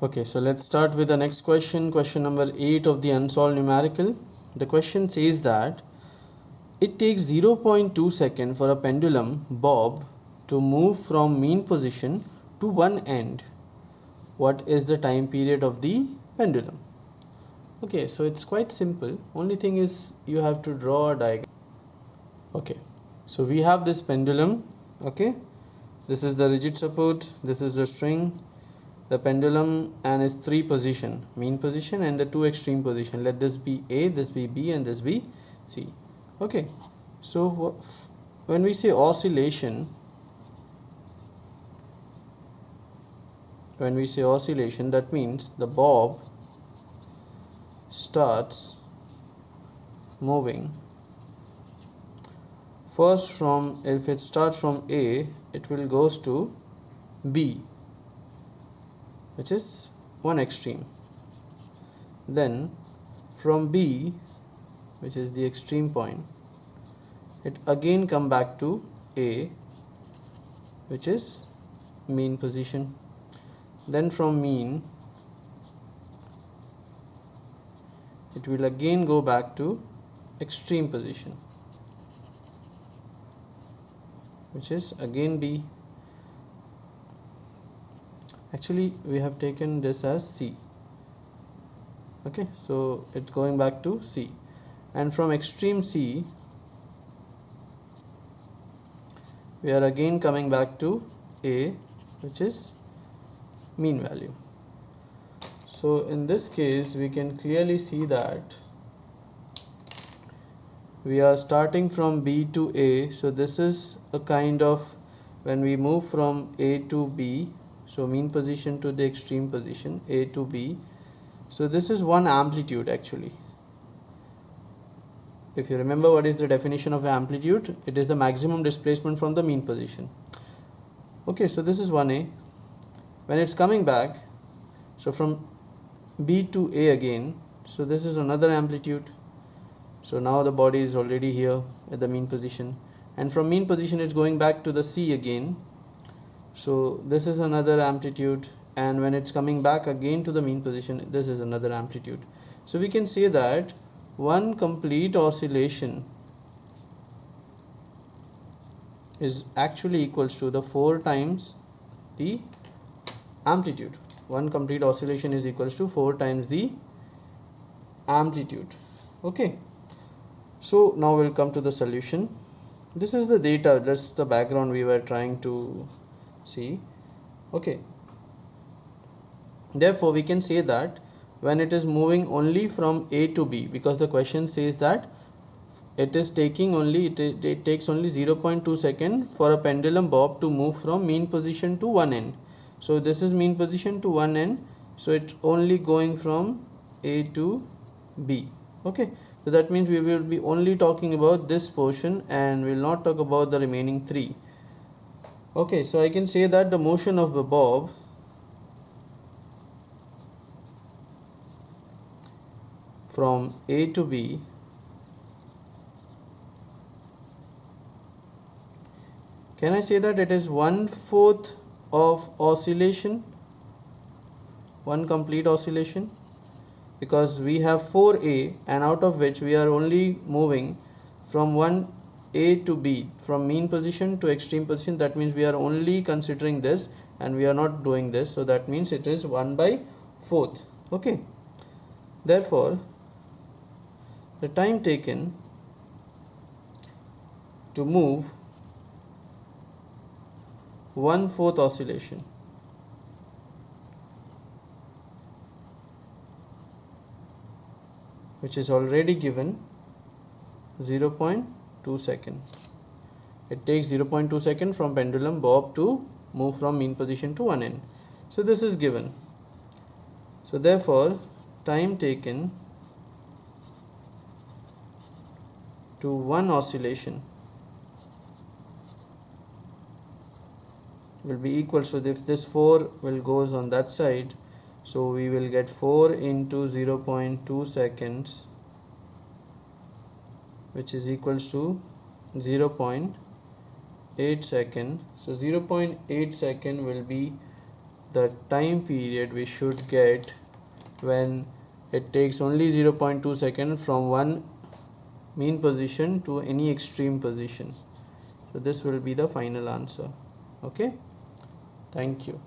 Okay, so let's start with the next question, question number 8 of the unsolved numerical. The question says that it takes 0.2 seconds for a pendulum bob to move from mean position to one end. What is the time period of the pendulum? Okay, so it's quite simple. Only thing is you have to draw a diagram. Okay, so we have this pendulum. Okay, this is the rigid support, this is the string, the pendulum, and its three position, mean position and the two extreme position. Let this be A, this be B, and this be C. Okay, so when we say oscillation, that means the bob starts moving first from, if it starts from A, it will goes to B, which is one extreme. Then from B, which is the extreme point, it again come back to A, which is mean position. Then from mean, it will again go back to extreme position, which is again B. Actually we have taken this as C. Okay, so it's going back to C, and from extreme C we are again coming back to A, which is mean value. So in this case we can clearly see that we are starting from B to A. So this is a kind of, when we move from A to B, so mean position to the extreme position, A to B, so this is one amplitude. Actually, if you remember what is the definition of amplitude, it is the maximum displacement from the mean position. Okay, so this is 1A. When it's coming back, so from B to A again, so this is another amplitude. So now the body is already here at the mean position, and from mean position it's going back to the C again, so this is another amplitude, and when it's coming back again to the mean position, this is another amplitude. So we can say that one complete oscillation is actually equals to the 4 times the amplitude. One complete oscillation is equals to 4 times the amplitude. Okay, so now we'll come to the solution. This is the data, that's the background we were trying to see. Okay, therefore we can say that when it is moving only from A to B, because the question says that it is taking only, it takes only 0.2 seconds for a pendulum bob to move from mean position to one end. So this is mean position to one end, so it's only going from A to B. Okay, so that means we will be only talking about this portion and will not talk about the remaining three. Okay, so I can say that the motion of the bob from A to B can I say that it is 1/4 of oscillation, one complete oscillation, because we have 4A, and out of which we are only moving from 1A to B, from mean position to extreme position. That means we are only considering this and we are not doing this, so that means it is 1/4. Okay, therefore the time taken to move 1/4 oscillation which is already given 0.2 second. It takes 0.2 second from pendulum bob to move from mean position to one end. So this is given. So therefore time taken to one oscillation will be equal, so if this 4 will goes on that side, so we will get 4 into 0.2 seconds, which is equals to 0.8 second. So 0.8 second will be the time period we should get when it takes only 0.2 seconds from one mean position to any extreme position. So this will be the final answer. Okay, thank you.